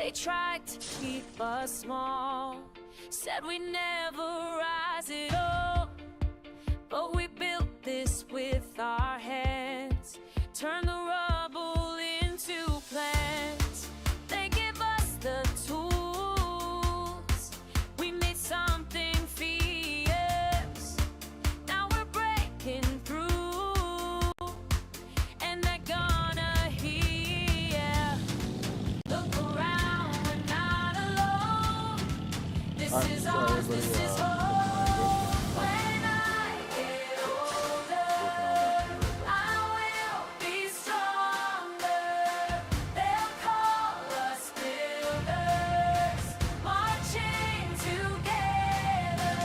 They tried to keep us small, said we never rise at all. But we built this with our hands, turned the rubble into plans. They give us the tools, we made something fierce. Now we're breaking through, and they're gonna hear. Look around, we're not alone. This is ours, this is home. When I get older, I will be stronger. They'll call us builders, marching together.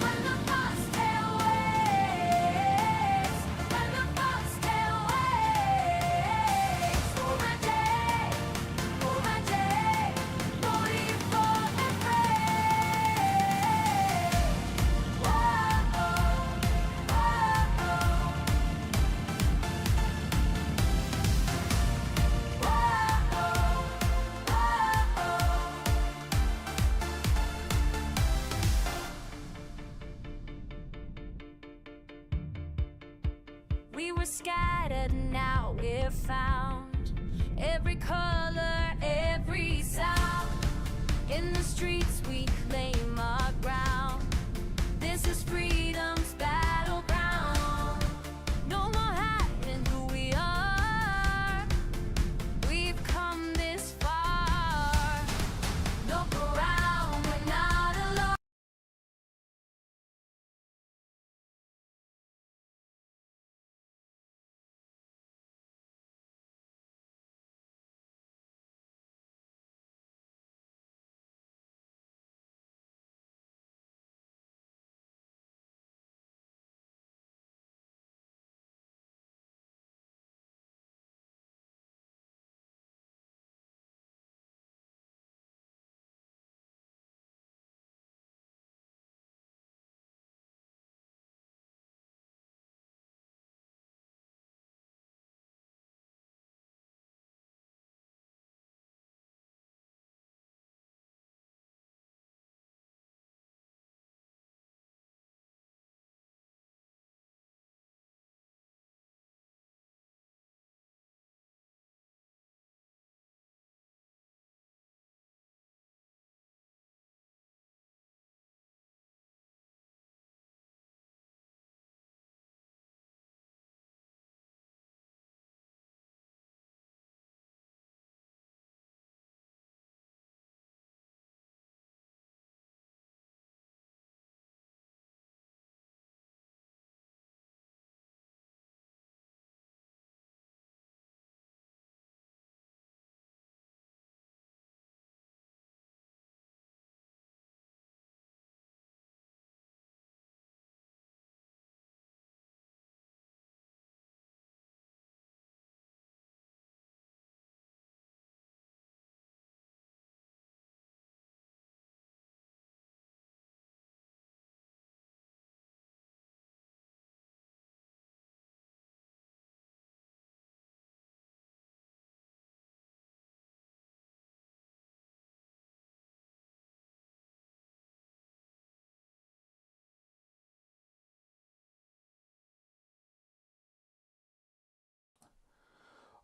When the foxtail waves, when the foxtail waves, Oranje, Oranje, voting for the brave. Whoa, we were scattered, now we're found. Every color, every sound. In the streets we claim our ground. This is freedom's battleground. No more hiding who we are. We've come this far. Look around, we're not alone.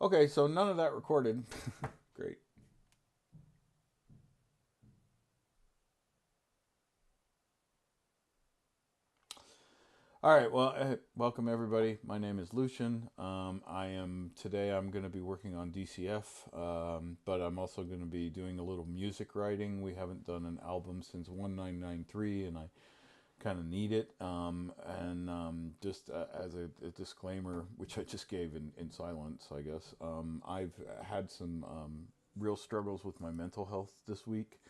Okay, so none of that recorded. Great. All right, well, welcome everybody. My name is Lucian. I'm going to be working on DCF, but I'm also going to be doing a little music writing. We haven't done an album since 1993, and I kind of need it. Just as a disclaimer, which I just gave in silence, I guess, I've had some real struggles with my mental health this week.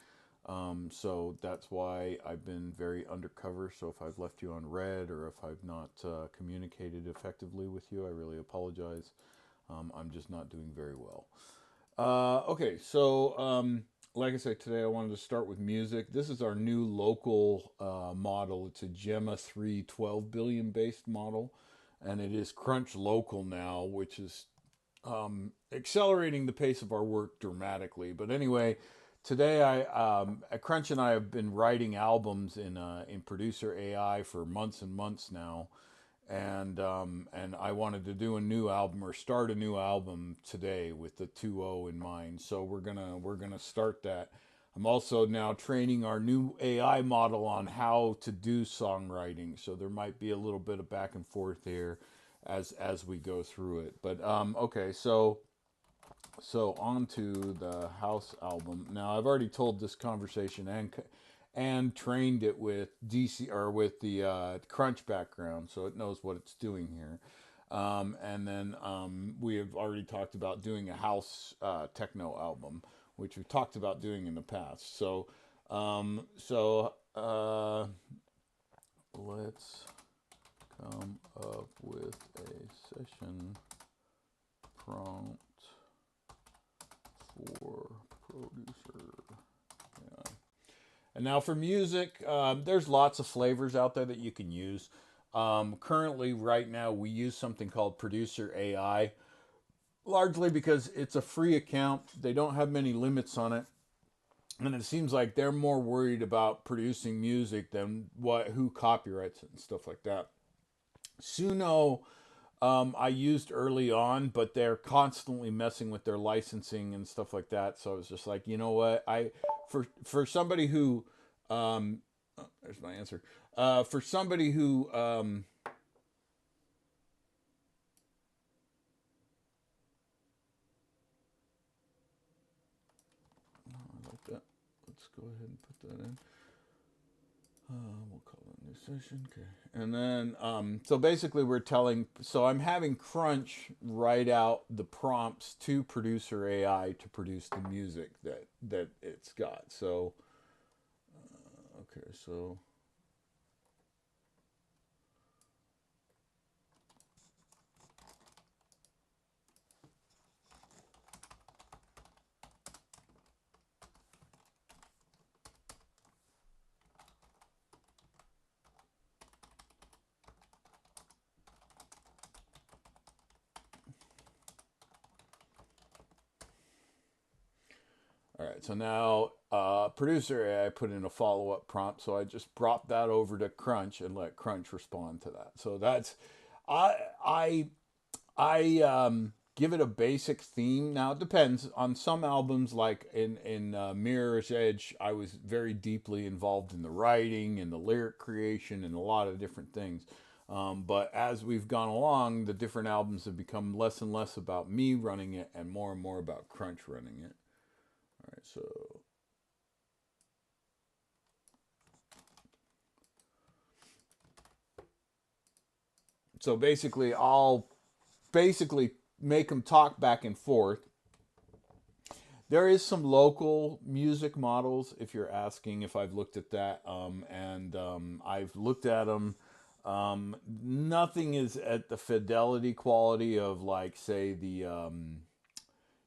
So that's why I've been very undercover. So if I've left you on red or if I've not communicated effectively with you, I really apologize. I'm just not doing very well. Okay, so like I said, today I wanted to start with music. This is our new local model. It's a Gemma 3 12 billion based model, and it is Crunch Local now, which is accelerating the pace of our work dramatically. But anyway, today Crunch and I have been writing albums in Producer AI for months and months now, and I wanted to do a new album or start a new album today with the 2.0 in mind. So we're gonna start that. I'm also now training our new AI model on how to do songwriting. So there might be a little bit of back and forth here as we go through it. But okay, so on to the house album. Now I've already told this conversation and trained it with DC or with the Crunch background, so it knows what it's doing here. And then we have already talked about doing a house techno album, which we've talked about doing in the past. So let's come up with a session prompt for producer. Yeah. And now for music, there's lots of flavors out there that you can use. Currently, right now, we use something called Producer AI, largely because it's a free account. They don't have many limits on it. And it seems like they're more worried about producing music than who copyrights it and stuff like that. Suno, I used early on, but they're constantly messing with their licensing and stuff like that. So I was just like, you know what? For somebody who, there's my answer. For somebody who, I like that. Let's go ahead and put that in. We'll call it a new session. Okay. And then, so basically so I'm having Crunch write out the prompts to Producer AI to produce the music that it's got. So, okay, so. All right, so now Producer AI put in a follow-up prompt, so I just brought that over to Crunch and let Crunch respond to that. So that's I give it a basic theme. Now it depends on some albums, like in Mirror's Edge. I was very deeply involved in the writing and the lyric creation and a lot of different things. But as we've gone along, the different albums have become less and less about me running it and more about Crunch running it. All right, so basically I'll make them talk back and forth. There is some local music models, if you're asking if I've looked at that, and I've looked at them. Nothing is at the fidelity quality of, like, say, the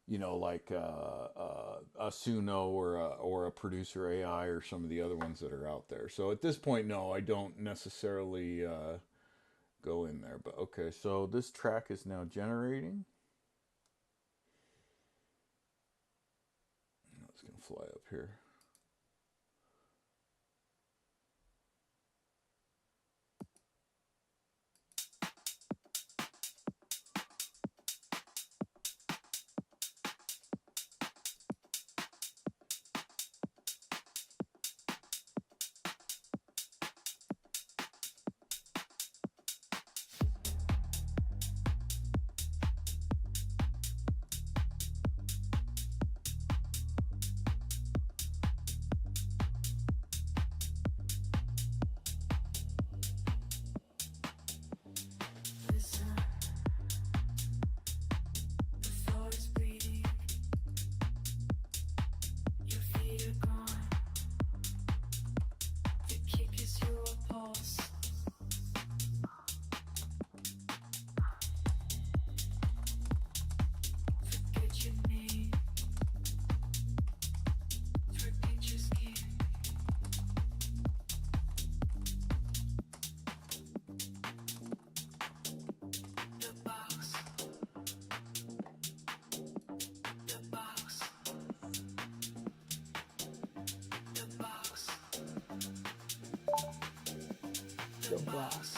like a Suno or a Producer AI or some of the other ones that are out there. So at this point, no, I don't necessarily go in there. But okay, so this track is now generating. It's gonna fly up here. The box.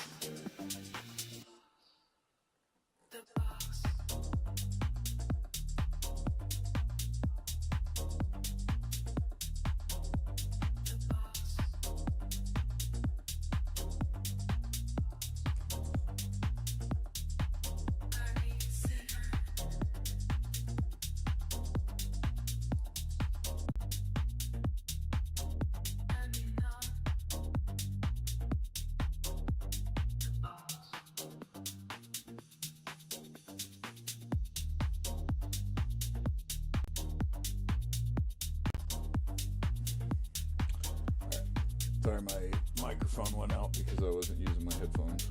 Sorry, my microphone went out because I wasn't using my headphones. So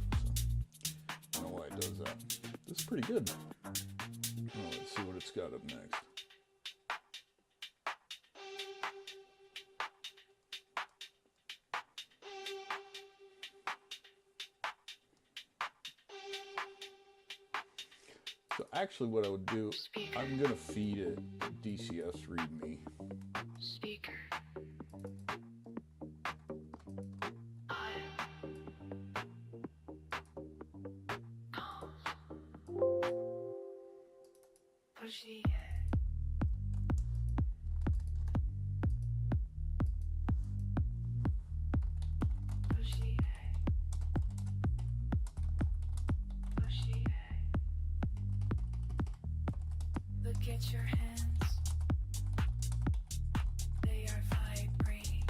I don't know why it does that. This is pretty good. Oh, let's see what it's got up next. So actually what I would do, I'm going to feed it DCS README. Speaker. Push the Look at your hands. They are vibrating.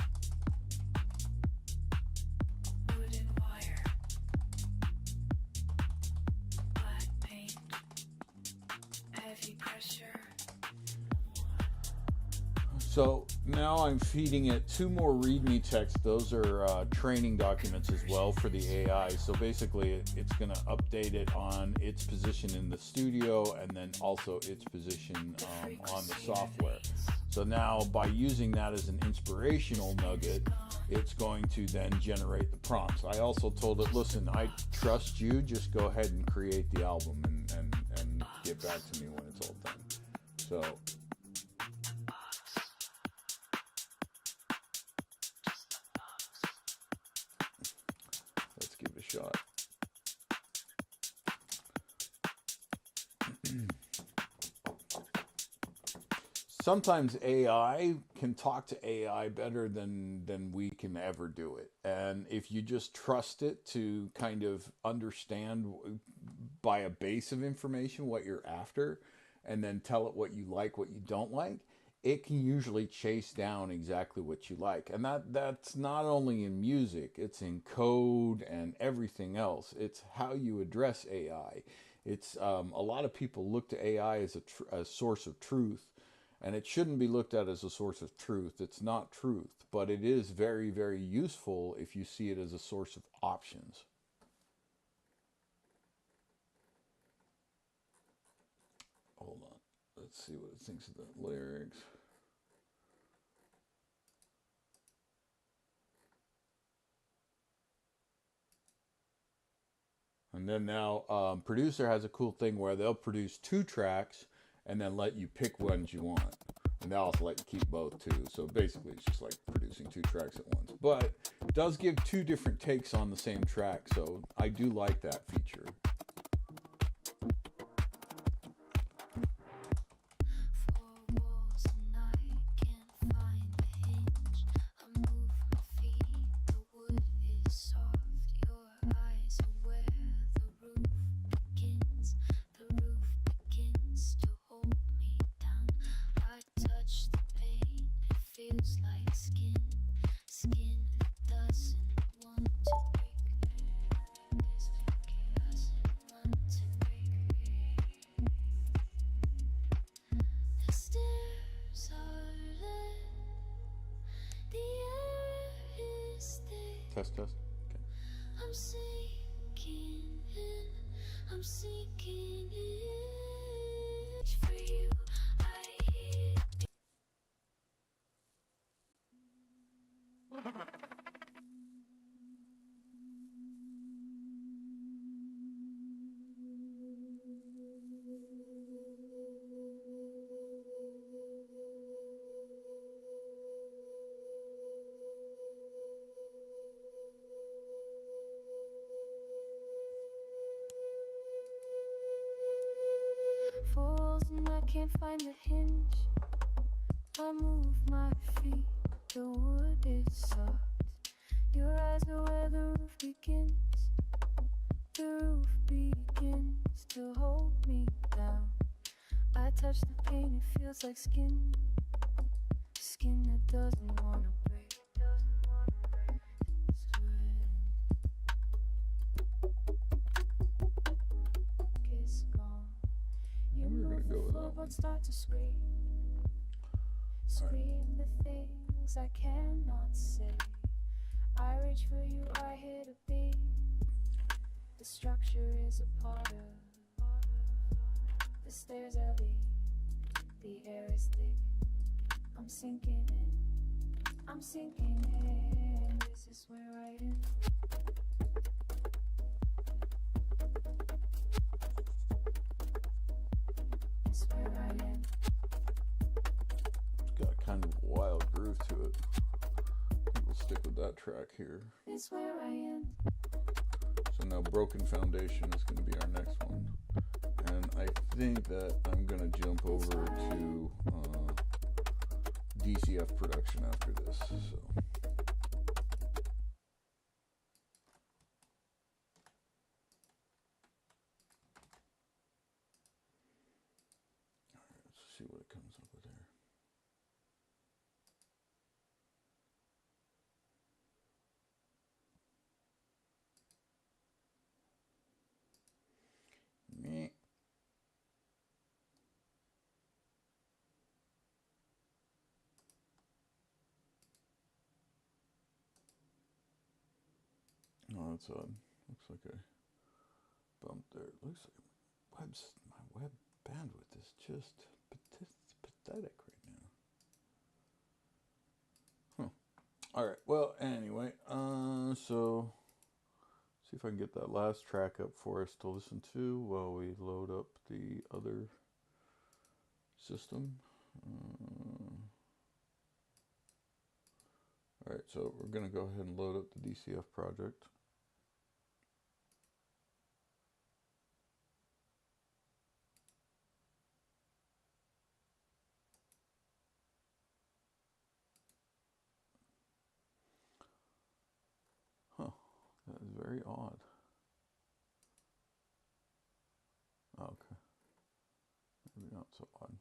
Wooden wire. Black paint. Heavy pressure. So now I'm feeding it 2 more README texts. Those are training documents as well for the AI. So basically it's going to update it on its position in the studio and then also its position on the software. So now by using that as an inspirational nugget, it's going to then generate the prompts. I also told it, listen, I trust you, just go ahead and create the album and get back to me when it's all done. So let's give it a shot. Sometimes AI can talk to AI better than we can ever do it. And if you just trust it to kind of understand by a base of information what you're after, and then tell it what you like, what you don't like, it can usually chase down exactly what you like. And that's not only in music, it's in code and everything else. It's how you address AI. It's a lot of people look to AI as a source of truth, and it shouldn't be looked at as a source of truth. It's not truth, but it is very, very useful if you see it as a source of options. Hold on. Let's see what it thinks of the lyrics. And then now, producer has a cool thing where they'll produce 2 tracks and then let you pick ones you want. And they'll also let you keep both too. So basically it's just like producing 2 tracks at once. But it does give 2 different takes on the same track. So I do like that feature. Test, test. Okay. I'm sinking in, I'm sinking in. For you, I hear. can't find the hinge. I move my feet, the wood is soft. Your eyes are where the roof begins. The roof begins to hold me down. I touch the pain, it feels like skin. Skin that doesn't wanna break. Kiss gone. You move the floor but start to scream. Scream the things I cannot say. I reach for you, I hit a beat. The structure is a part of the stairs I lead. The air is thick. I'm sinking in. I'm sinking in. This is where I end. This is where I end. It's got kind of a wild groove to it. We'll stick with that track here. This is where I end. So now Broken Foundation is going to be our next one. And I think that I'm going to jump over to DCF production after this. So. Alright, let's see what it comes up with here. Meh. Oh, that's odd. Looks like I bumped there. Looks like my web bandwidth is just pathetic right now. Huh. Alright, well, anyway, so see if I can get that last track up for us to listen to while we load up the other system. Alright, so we're going to go ahead and load up the DCF project. Huh, that is very odd. Okay, maybe not so odd.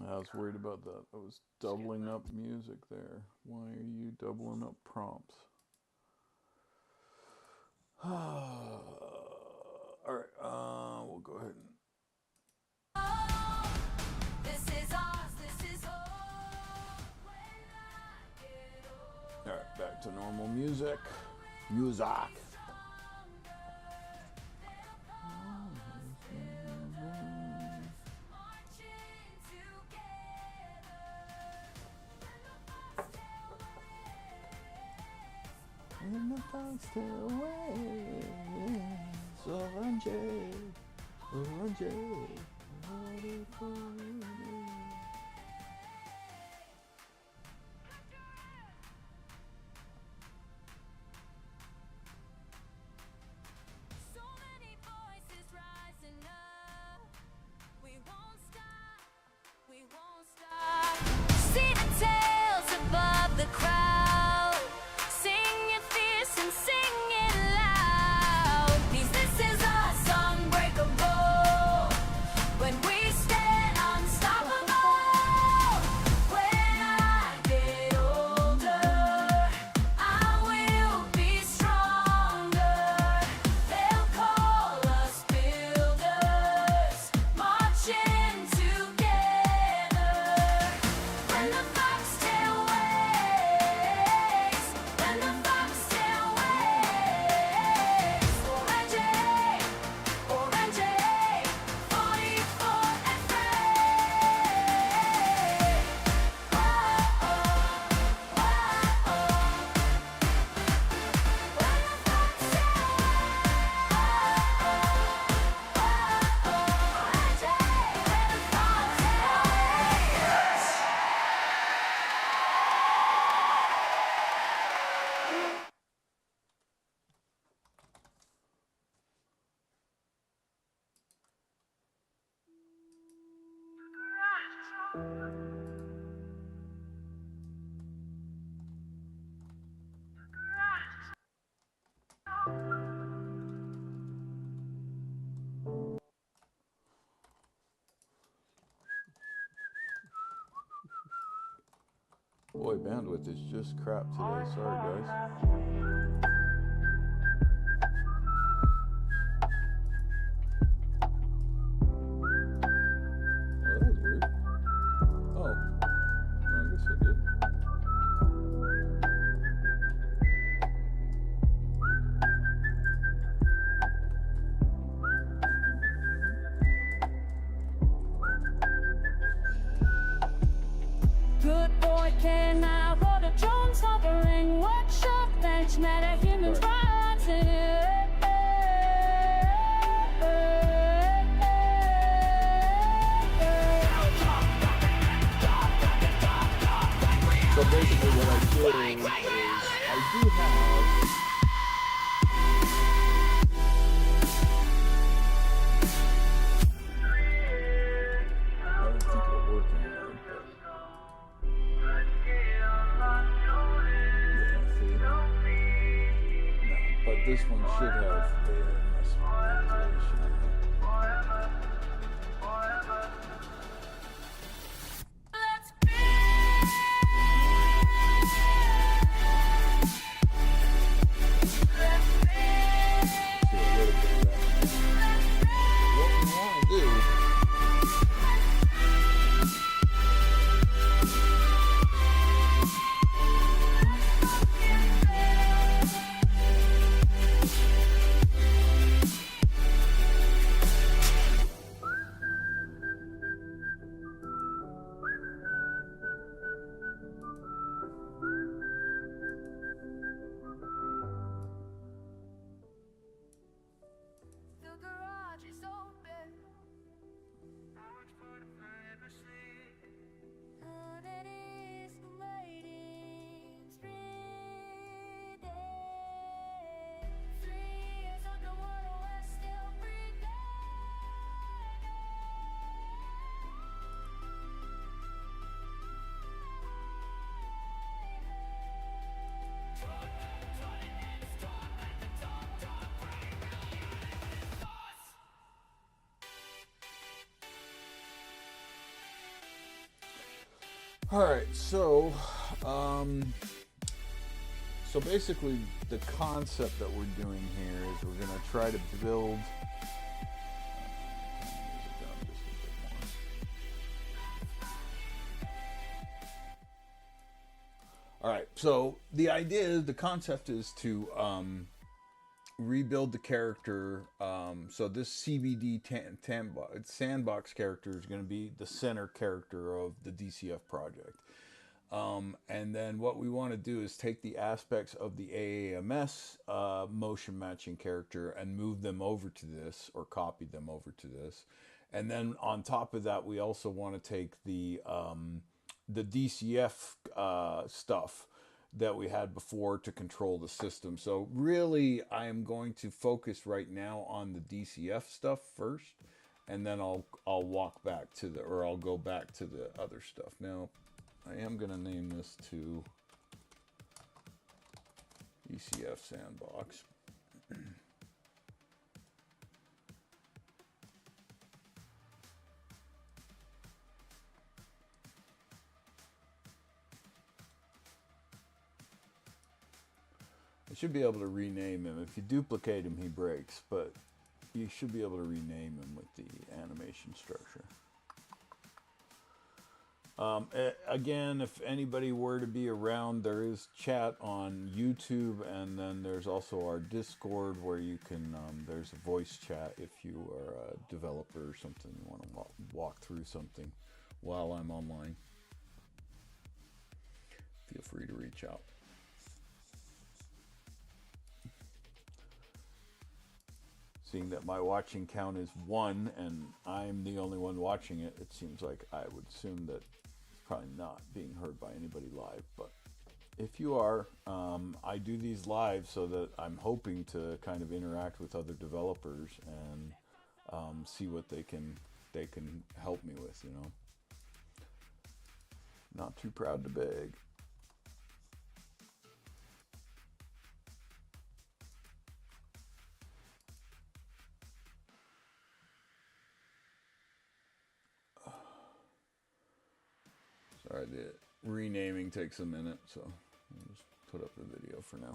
I was worried about that. I was doubling up music there. Why are you doubling up prompts? Alright, we'll go ahead and... Alright, back to normal music. Music. In the faster way, Oranje, Oranje, So many voices rising up. We won't stop. We won't stop. See the tails above the crowd. Sing it fierce and sing it loud. Boy, bandwidth is just crap today. Sorry, guys. Well, that was weird. Oh, well, I guess I did. Good boy can now go to Jones hovering workshop bench meta humans rising. So basically what I did is I do have I don't think it'll work anymore, but yeah, see? No, but this one should have resolution on it. Let's be. See a little bit of that. What we want to do The garage is open. And it is the waiting spring day. 3 years underwater, we're still breathing. All right, so basically the concept that we're doing here is we're going to try to build. All right, so the idea is the concept is to rebuild the character. So this CBD sandbox character is going to be the center character of the DCF project. And then what we want to do is take the aspects of the AAMS motion matching character and move them over to this, or copy them over to this. And then on top of that, we also want to take the DCF stuff that we had before to control the system. So really, I am going to focus right now on the DCF stuff first, and then I'll walk back to the, or I'll go back to the other stuff. Now, I am going to name this to DCF Sandbox. I should be able to rename him. If you duplicate him, he breaks, but you should be able to rename him with the animation structure. Again, if anybody were to be around, there is chat on YouTube, and then there's also our Discord where you can, there's a voice chat if you are a developer or something, you want to walk through something while I'm online. Feel free to reach out. Seeing that my watching count is 1 and I'm the only one watching it, it seems like I would assume that it's probably not being heard by anybody live. But if you are, I do these live so that I'm hoping to kind of interact with other developers and see what they can help me with, you know. Not too proud to beg. Sorry, the renaming takes a minute, so I'll just put up the video for now.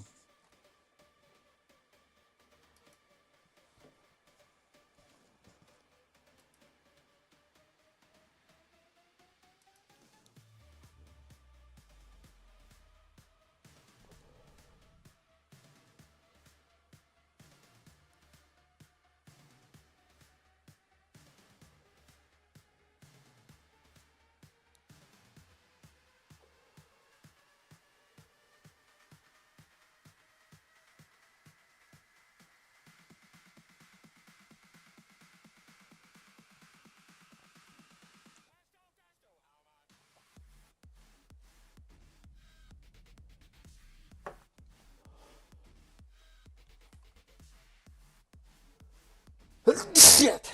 Shit!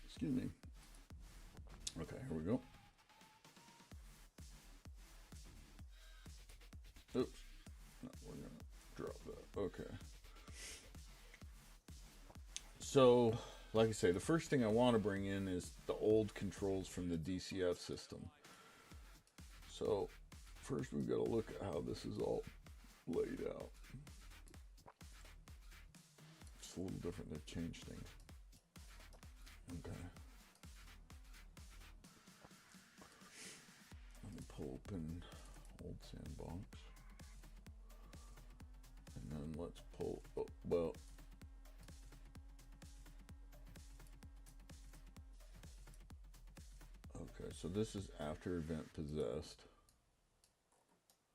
Excuse me. Okay, here we go. Oops. No, we're gonna drop that. Okay. So, like I say, the first thing I want to bring in is the old controls from the DCF system. So, first we've got to look at how this is all laid out. It's a little different. They've changed things. Okay. Let me pull open old sandbox. And then let's pull, oh, well, okay, so this is after event possessed. Right.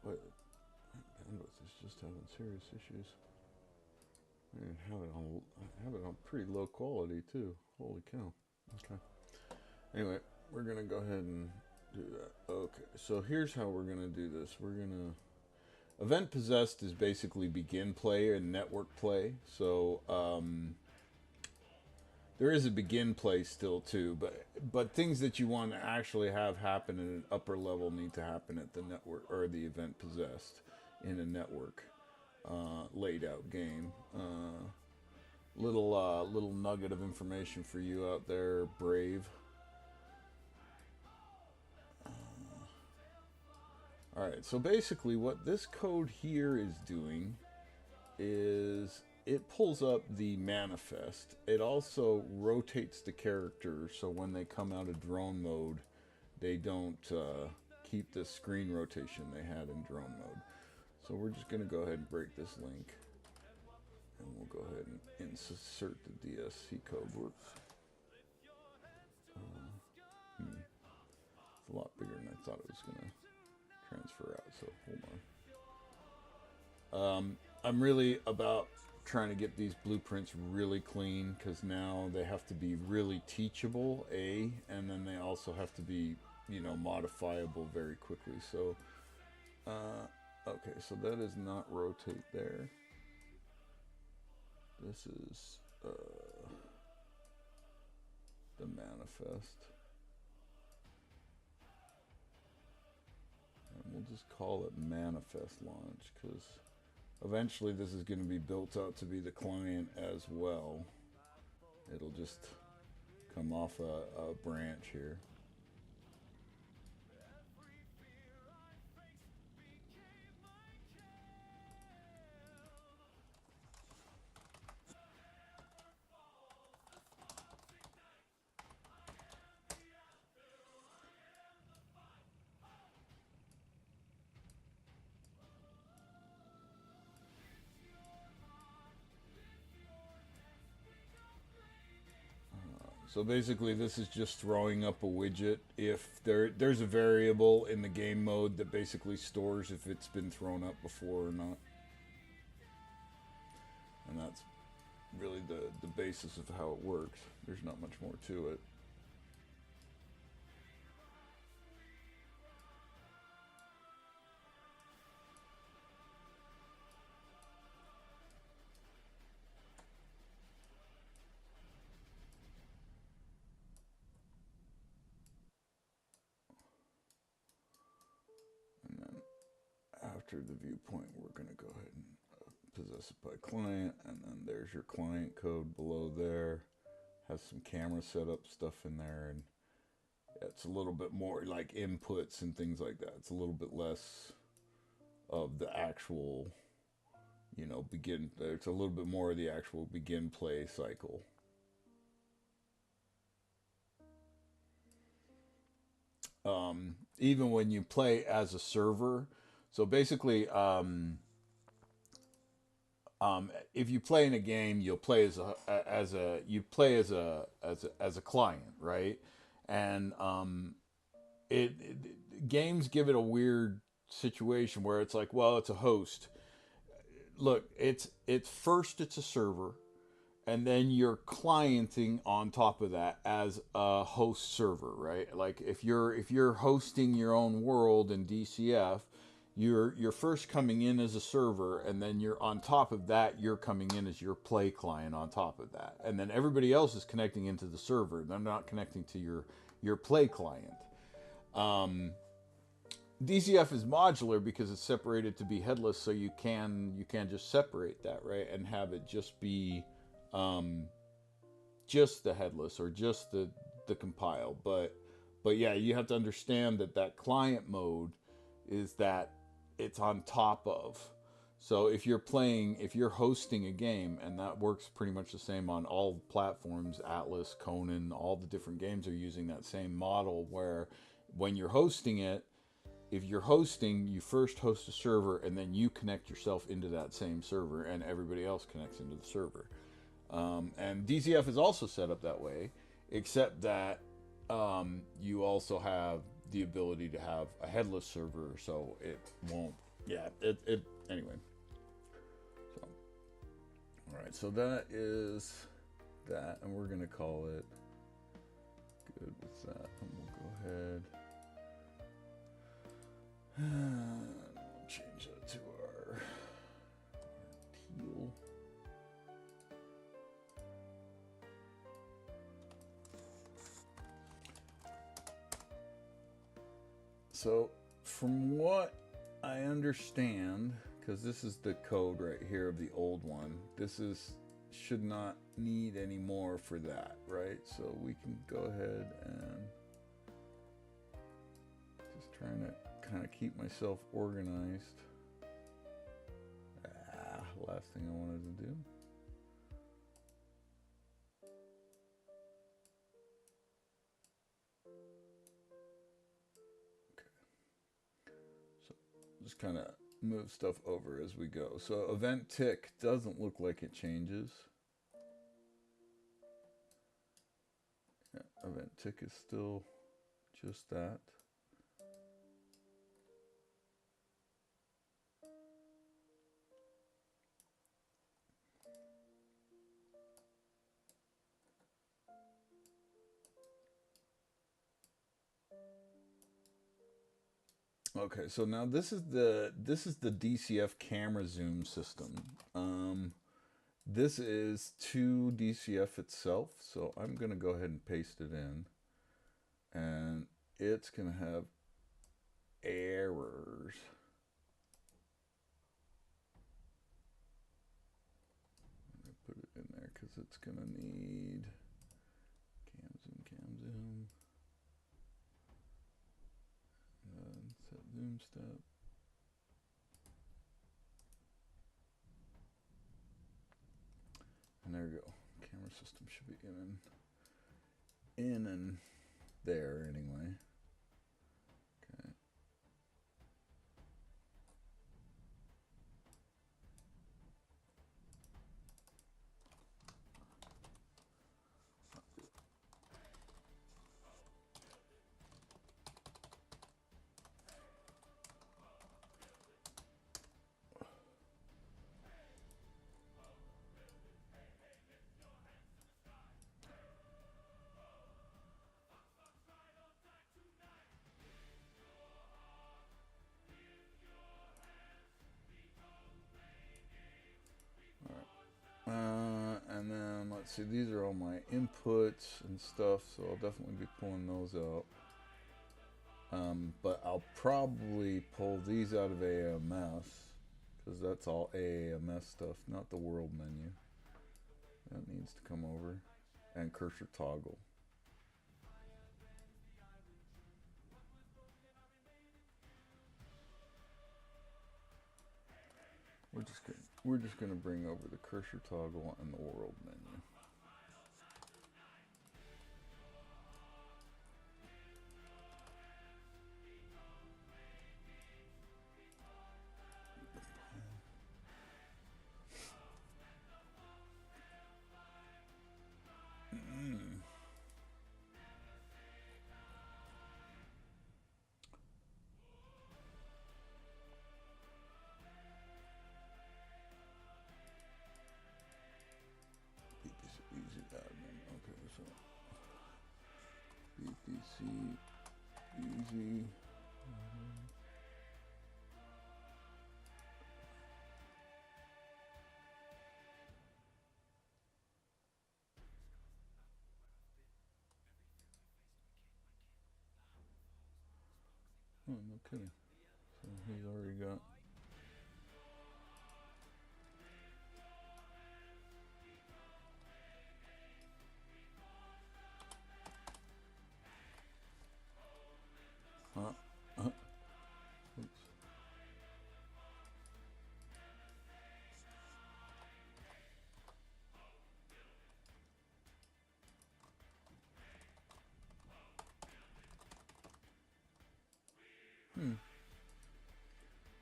But bandwidth is just having serious issues. And I have it on pretty low quality too. Holy cow. Okay. Anyway, we're gonna go ahead and do that. Okay, so here's how we're gonna do this. We're gonna event possessed is basically begin play and network play. So there is a begin play still too, but things that you want to actually have happen at an upper level need to happen at the network or the event possessed in a network laid out game. Little nugget of information for you out there, brave. All right, so basically what this code here is doing is it pulls up the manifest. It also rotates the character so when they come out of drone mode, they don't keep the screen rotation they had in drone mode. So we're just going to go ahead and break this link. And we'll go ahead and insert the DSC code. Whoops. It's a lot bigger than I thought it was going to transfer out, so hold on. I'm really about trying to get these blueprints really clean because now they have to be really teachable, and then they also have to be, you know, modifiable very quickly. So, okay, so that is not rotate there. This is the manifest. And we'll just call it manifest launch because eventually this is going to be built out to be the client as well. It'll just come off a branch here. So basically, this is just throwing up a widget. If there's a variable in the game mode that basically stores if it's been thrown up before or not, and that's really the basis of how it works. There's not much more to it. And then after the viewpoint, we're going to go ahead and possess it by client, and then there's your client code below there. Has some camera setup stuff in there, and it's a little bit more like inputs and things like that. It's a little bit less of the actual, begin. It's a little bit more of the actual begin play cycle. Even when you play as a server, so basically, if you play in a game, you'll play as a client, right? And games give it a weird situation where it's like, well, it's a host. Look, it's first it's a server, and then you're clienting on top of that as a host server, right? Like if you're hosting your own world in DCF, you're first coming in as a server, and then you're on top of that you're coming in as your play client on top of that, and then everybody else is connecting into the server. They're not connecting to your play client. DCF is modular because it's separated to be headless, so you can just separate that, right, and have it just be just the headless or just the compile. But yeah, you have to understand that client mode is that it's on top of. So if you're hosting a game, and that works pretty much the same on all platforms, Atlas, Conan, all the different games are using that same model where when you're hosting it, if you're hosting, you first host a server and then you connect yourself into that same server and everybody else connects into the server. And DCF is also set up that way, except that you also have the ability to have a headless server, so it won't. Yeah, it anyway. So, all right, so that is that, and we're gonna call it good with that, and we'll go ahead and we'll change that to our teal. So, from what I understand, because this is the code right here of the old one, should not need any more for that, right? So we can go ahead and just trying to kind of keep myself organized. Last thing I wanted to do. Just kind of move stuff over as we go. So event tick doesn't look like it changes. Yeah, event tick is still just that. Okay, so now this is the DCF camera zoom system. This is to DCF itself, so I'm gonna go ahead and paste it in, and it's gonna have errors. I'm gonna put it in there because it's gonna need cam zoom. Set zoom step. And there we go. Camera system should be in and there anyway. Okay. see, these are all my inputs and stuff, so I'll definitely be pulling those out. But I'll probably pull these out of AMS, because that's all AMS stuff, not the world menu. That needs to come over. And cursor toggle. We're just gonna bring over the cursor toggle and the world menu. Easy admin. Okay, so BPC easy. Oh, no kidding. So he's already got. Oops.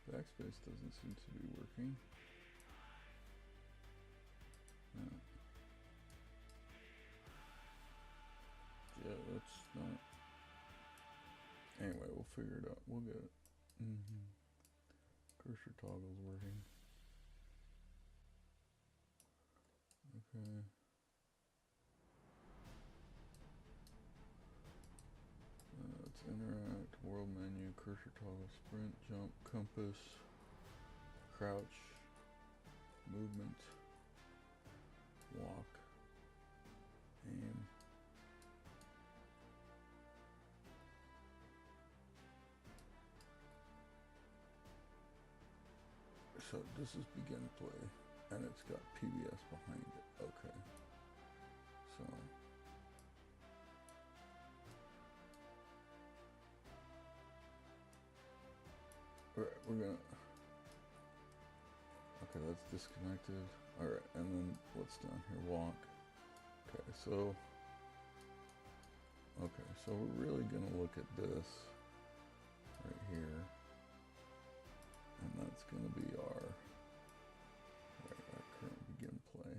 Backspace doesn't seem to be working. No. Yeah, that's not. Anyway, we'll figure it out. We'll get it. Cursor toggle's working. Okay. Let's interact, world menu, cursor toggle, sprint, jump, compass, crouch, movement, walk, aim. So this is begin play, and it's got PBS behind it. Okay. So we're gonna. Okay, that's disconnected. All right, and then what's down here? Walk. Okay, so. Okay, so we're really gonna look at this right here, and that's gonna be our current begin play.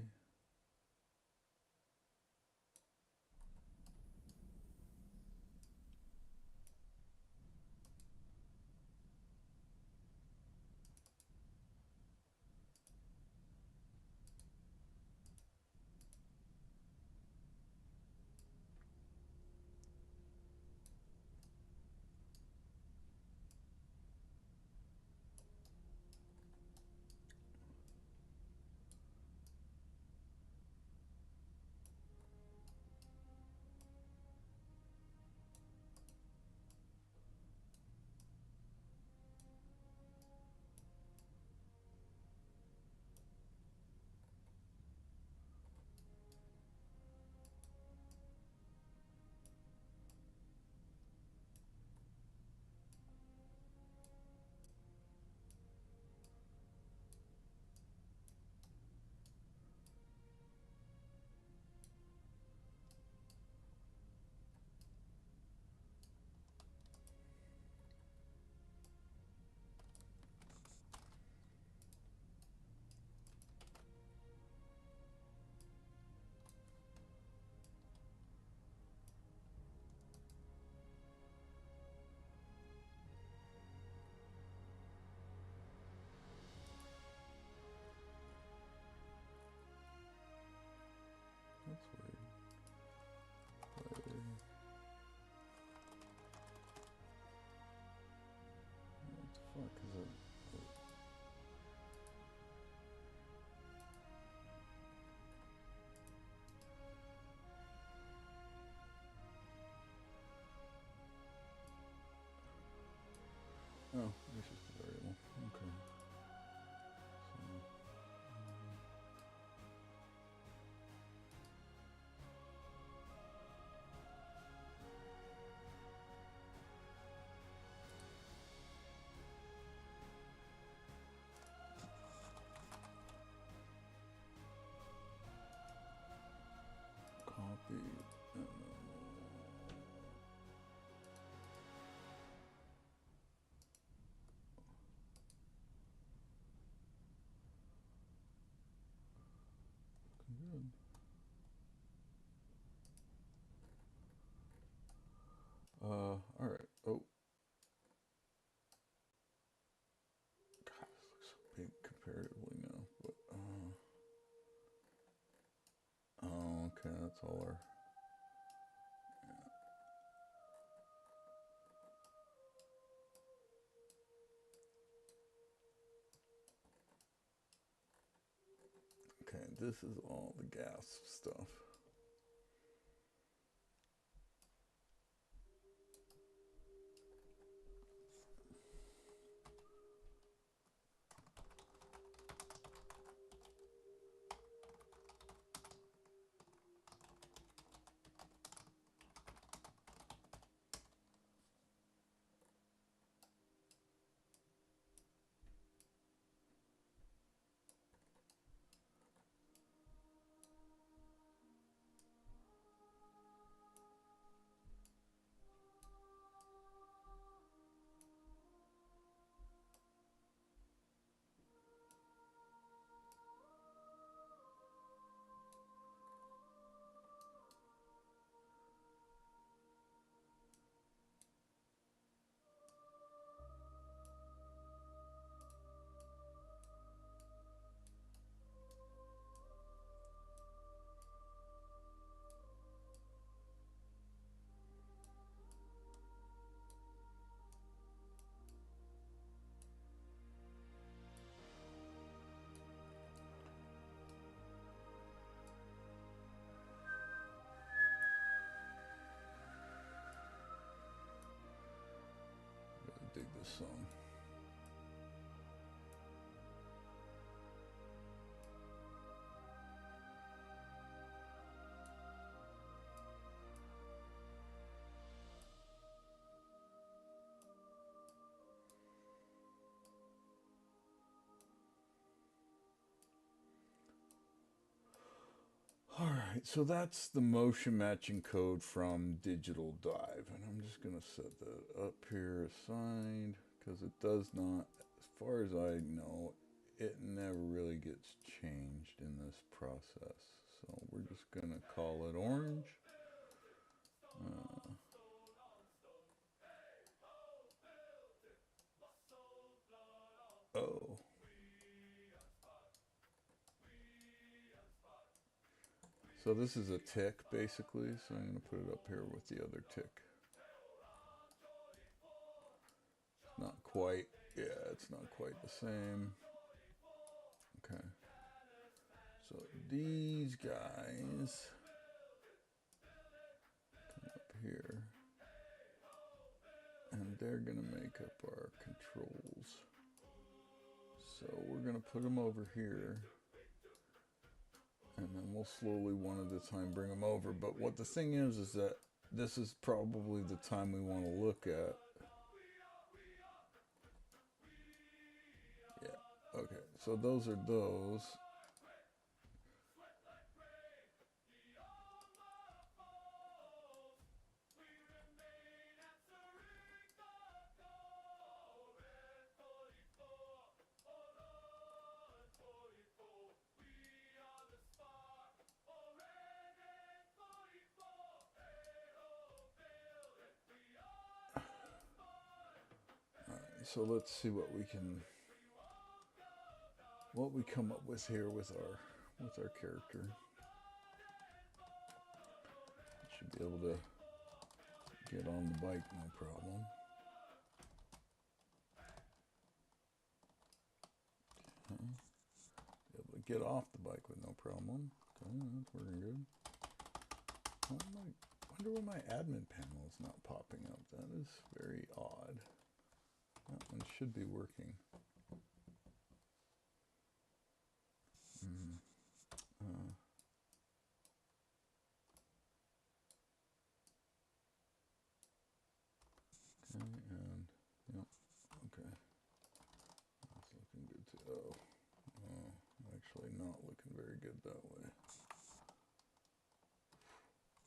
that's all our... Okay, this is all the gas stuff. Dig this song. All right, so that's the motion matching code from Digital Dive, and I'm just going to set that up here assigned because it does not, as far as I know, it never really gets changed in this process. So we're just going to call it orange. Oh. So this is a tick basically, so I'm going to put it up here with the other tick. Not quite, yeah, it's not quite the same. Okay. So these guys come up here, and they're going to make up our controls. So we're going to put them over here, and then we'll slowly, one at a time, bring them over. But what the thing is that this is probably the time we want to look at. Yeah, okay, so those are those. So let's see what we come up with here with our character. Should be able to get on the bike, no problem. Okay. Be able to get off the bike with no problem. Okay, that's working good. Oh, I wonder why my admin panel is not popping up. That is very odd. That one should be working. Okay, and yep, okay. That's looking good too. Oh, actually not looking very good that way.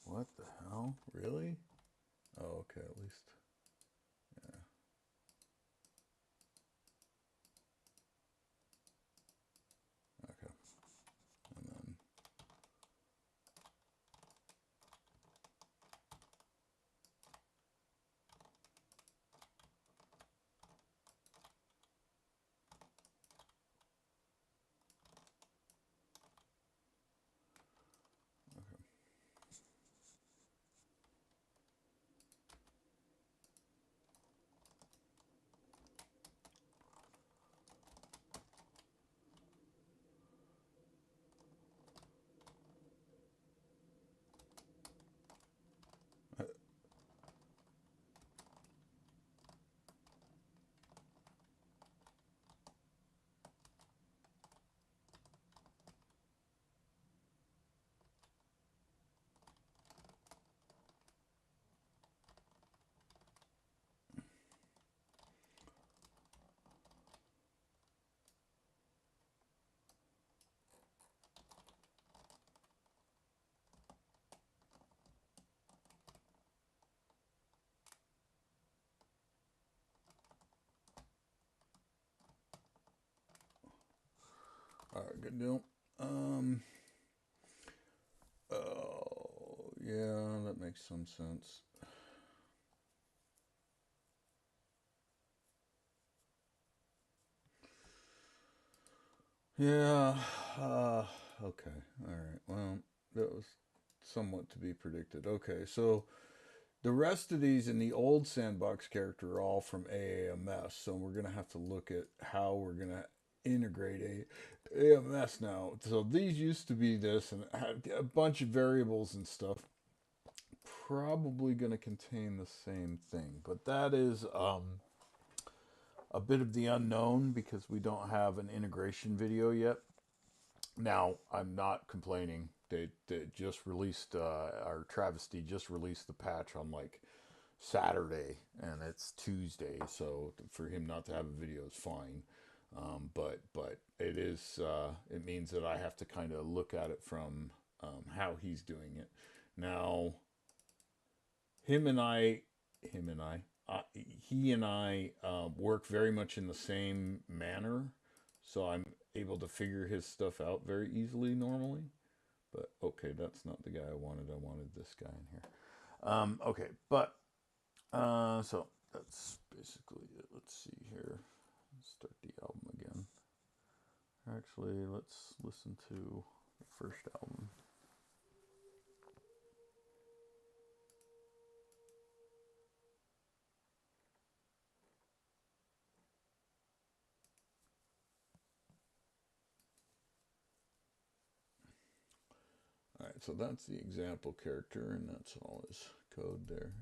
What the hell? Really? Oh, okay, at least. Yeah. Okay. And then okay. good deal. Oh, yeah, that makes some sense. Yeah, okay, alright, well, that was somewhat to be predicted. Okay, so the rest of these in the old sandbox character are all from AAMS, so we're gonna have to look at how we're gonna integrate AMS now. So these used to be this and had a bunch of variables and stuff. Probably gonna contain the same thing, but that is a bit of the unknown because we don't have an integration video yet. Now, I'm not complaining. They just released, our Travesty just released the patch on like Saturday, and it's Tuesday, so for him not to have a video is fine. But it is it means that I have to kind of look at it from how he's doing it. Now, him and I, him and I, he and I work very much in the same manner, so I'm able to figure his stuff out very easily normally. But okay, that's not the guy I wanted. I wanted this guy in here. Okay, but so that's basically it. Let's see here. Let's start the album again. Actually, let's listen to the first album. Alright, so that's the example character, and that's all his code there.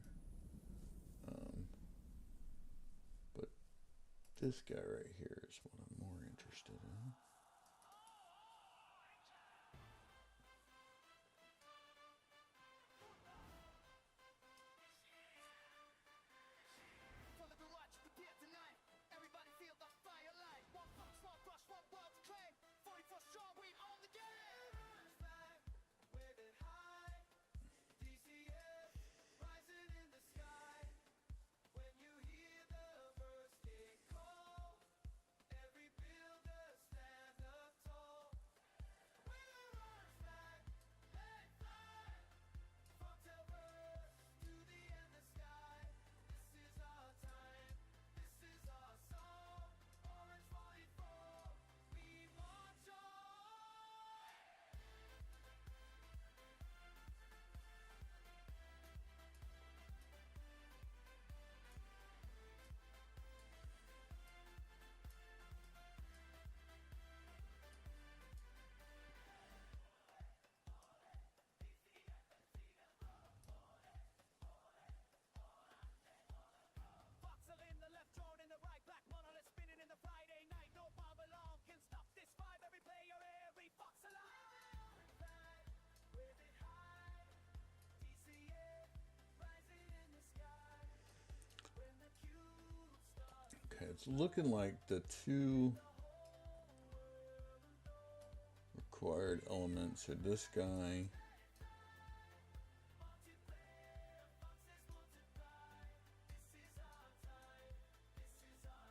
But this guy right here is what I'm more interested in. Okay, it's looking like the two required elements are this guy,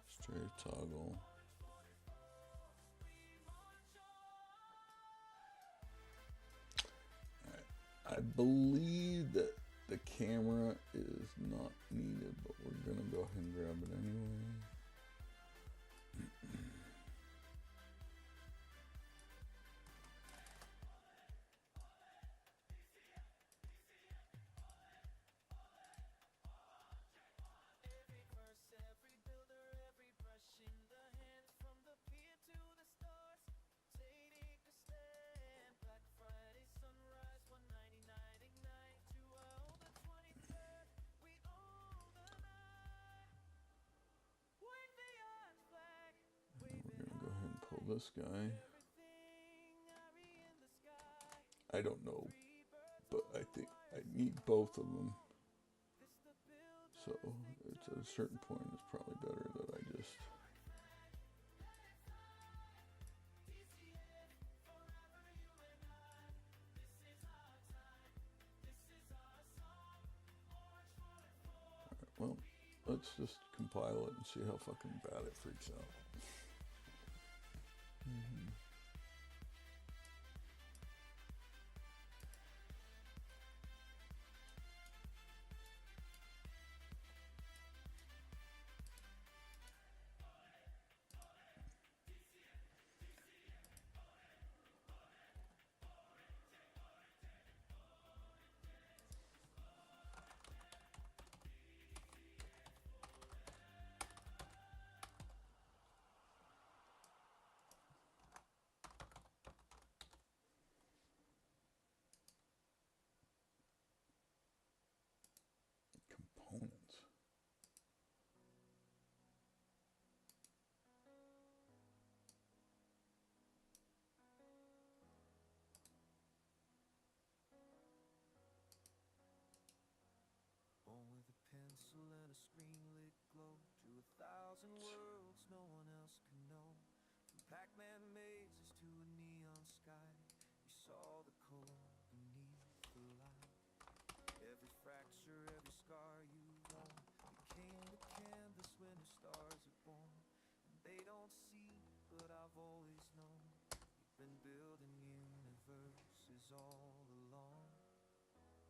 straight toggle. I believe that the camera is not needed, but we're gonna go ahead and grab it anyway. This guy, I don't know, but I think I need both of them, so it's at a certain point it's probably better that I just well, let's just compile it and see how fucking bad it freaks out. pixel and a screen lit glow to 1,000 worlds no one else can know. From Pac-Man mazes to a neon sky, you saw the core beneath the light. Every fracture, every scar you wore became the canvas when the stars are born. And they don't see, but I've always known you've been building universes all along.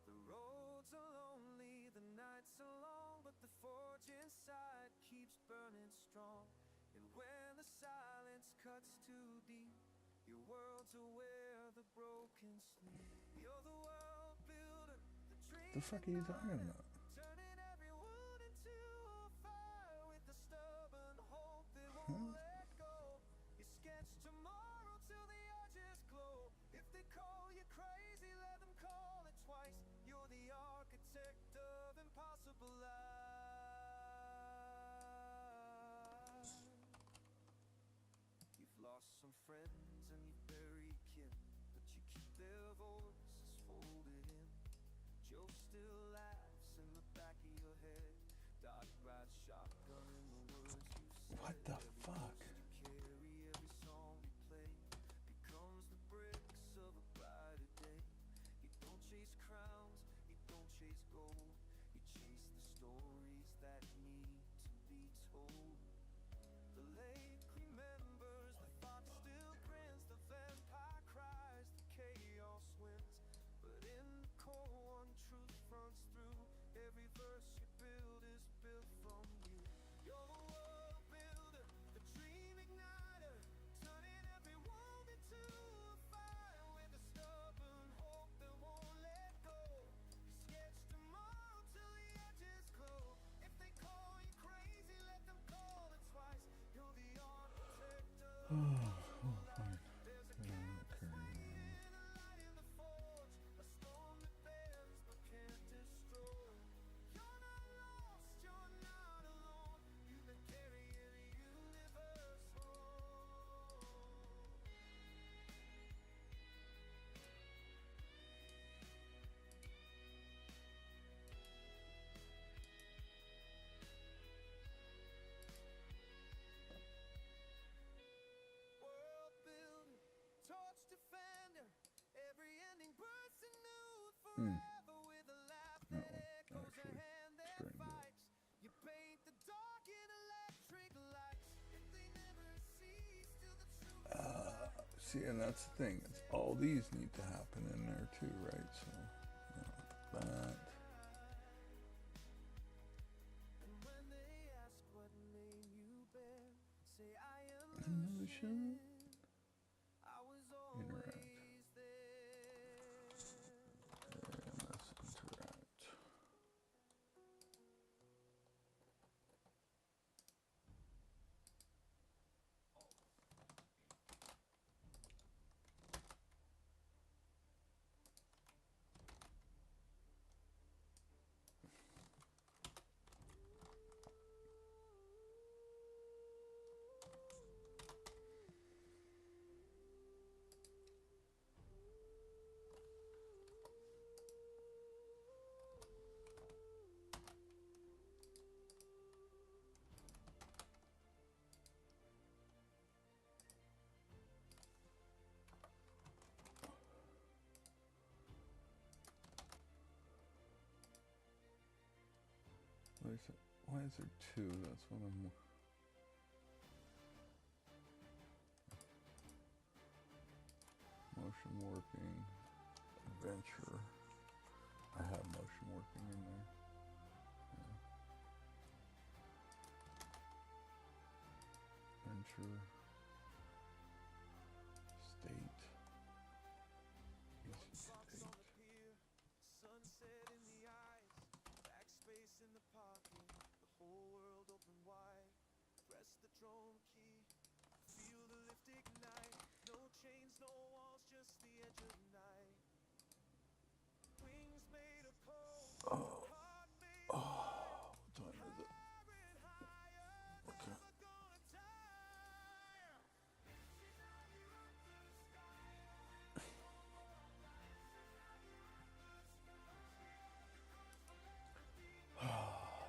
The roads are lonely, the nights are long, but the forge inside keeps burning strong. And when the silence cuts too deep, your worlds are where the broken sleep. You're the world builder, the dream. The fuck are you talking about? Turning every wound into a fire with the stubborn hope that won't let go. You sketch tomorrow till the edges glow. If they call you crazy, let them call it twice. You're the architect of impossible life. You've lost some friends and you've buried kin, but you keep their voices folded in. Joe still laughs in the back of your head. Doc rides shotgun in the words you said. What the fuck? You carry every song you play becomes the bricks of a brighter day. You don't chase crowns, you don't chase gold. You chase the stories that need to be told. The lake remembers, the fox still grins, the vampire cries, the chaos wins. But in the core, one truth fronts through. Every verse you build is built from you. You're the world builder, the dream igniter, turning every wound into a fire with a stubborn hope that won't let go. You sketch tomorrow till the edges glow. If they call you crazy, let them call it twice. You're the architect of life. There's a canvas waiting, a light in the forge, a storm that bends but can't destroy. You're not lost, you're not alone. You've been carrying the universe home. World builder, torch defender, every ending bursts anew forever with a laugh that echoes a hand that fights. You paint the dark in electric lights. If they never cease till the truth See, and that's the thing. It's all these need to happen in there too, right? So, you know, that. And when they ask what name you bear, say I am Illusion. I was Interact. always there. And let's interact. Why is there two? That's what I'm. Motion working, adventure. I have motion working in there. Yeah. Adventure. State. Easy Rocks state. on the pier, sunset in the eyes, backspace in the pocket, the whole world open wide. Press the drum key, feel the lift ignite. No chains, no walls, just the edge of night. Wings made of cold, heart made of fire. What time is it? Higher and higher, Okay. never gonna tire.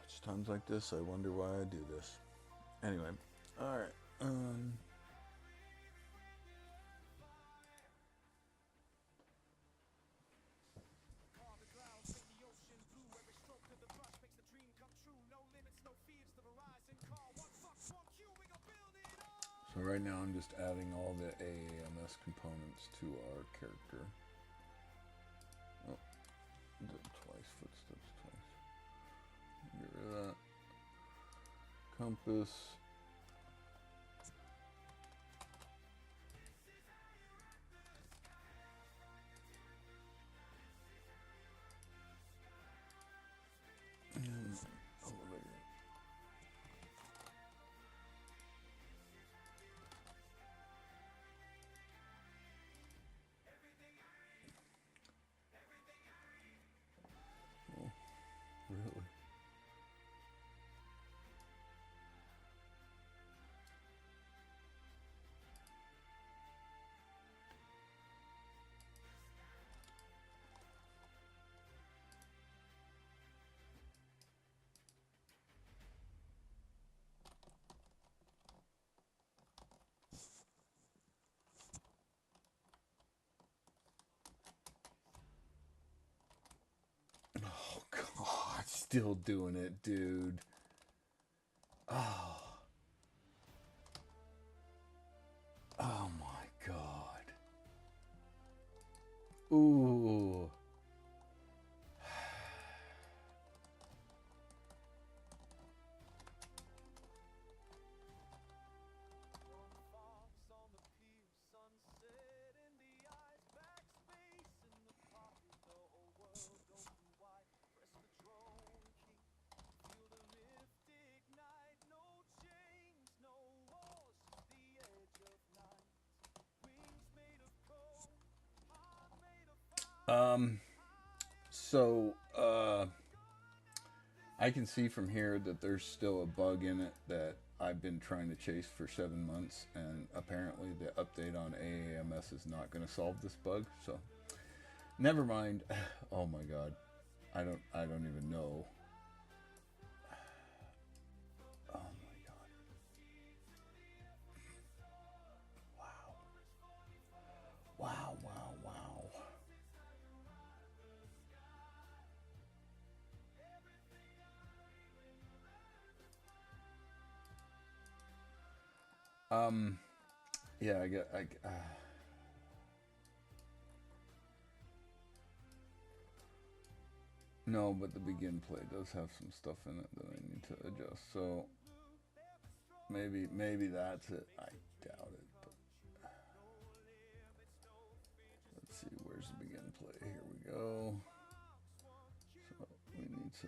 It's Times like this, I wonder why I do this. Anyway, all right. So right now I'm just adding all the AAMS components to our character. Oh, did it twice, footsteps twice. Get rid of that. Compass. And elevator. Oh, really? Oh, God. Still doing it, dude. Oh. Oh, my God. Ooh. So, I can see from here that there's still a bug in it that I've been trying to chase for 7 months, and apparently the update on AAMS is not going to solve this bug. So, never mind. Oh my God, I don't even know. Oh my God. Wow. Wow. Wow. Wow. Yeah, no, but the begin play does have some stuff in it that I need to adjust. So maybe that's it. I doubt it. But let's see, where's the begin play? Here we go. So we need to.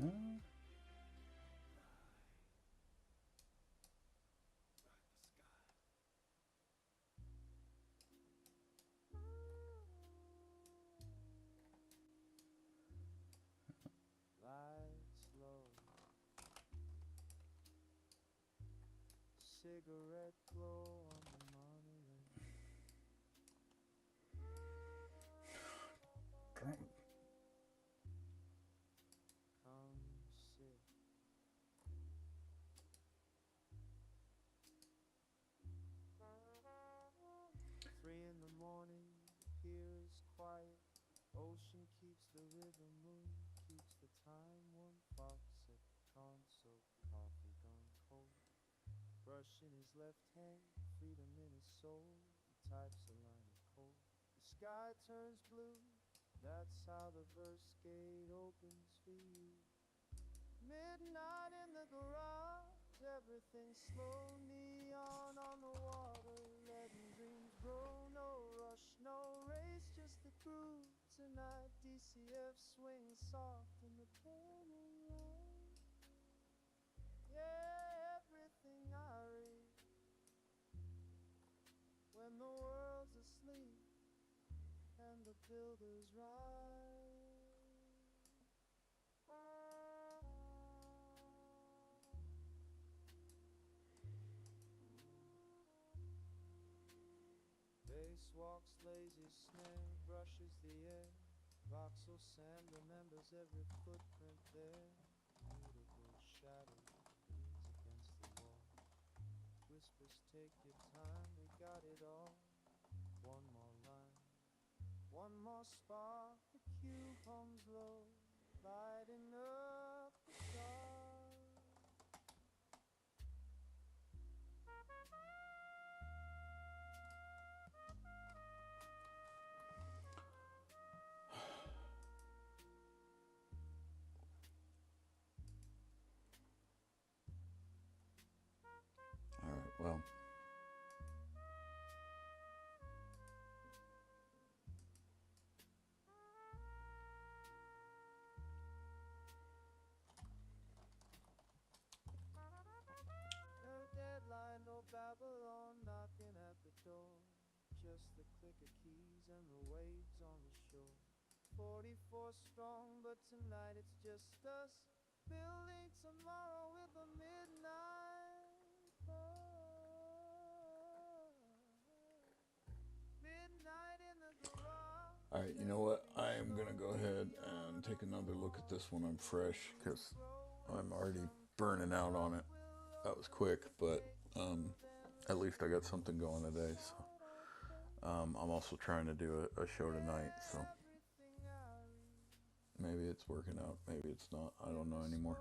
Huh? Cigarette glow on the monorail. Drunk. Come sit. 3 in the morning, the pier is quiet. Ocean keeps the river, moon keeps the time. One fox at the console, coffee gone cold. Brush in his left hand, freedom in his soul. He types a line of code. The sky turns blue, that's how the verse gate opens for you. Midnight in the garage, everything slow, neon on the water, letting dreams grow. No rush, no race, just the groove. Tonight DCF swings soft in the pouring rain. Yeah, everything I read when the world's asleep and the builders rise. Bass walks, lazy snare, brushes the air. Voxel sand remembers every footprint there. Mutable shadow leans against the wall. Whispers, take your time, we got it all. One more line, one more spark. The cue hums low, lighting up the dark. All right, well. No deadline, no Babylon knocking at the door. Just the click of keys and the waves on the shore. 44 strong, but tonight it's just us. Building tomorrow with a midnight call. Midnight in the garage. All right, you know what? I am going to go ahead and take another look at this one. I'm fresh because I'm already burning out on it. That was quick, but at least I got something going today. So I'm also trying to do a show tonight, so maybe it's working out, maybe it's not. I don't know anymore.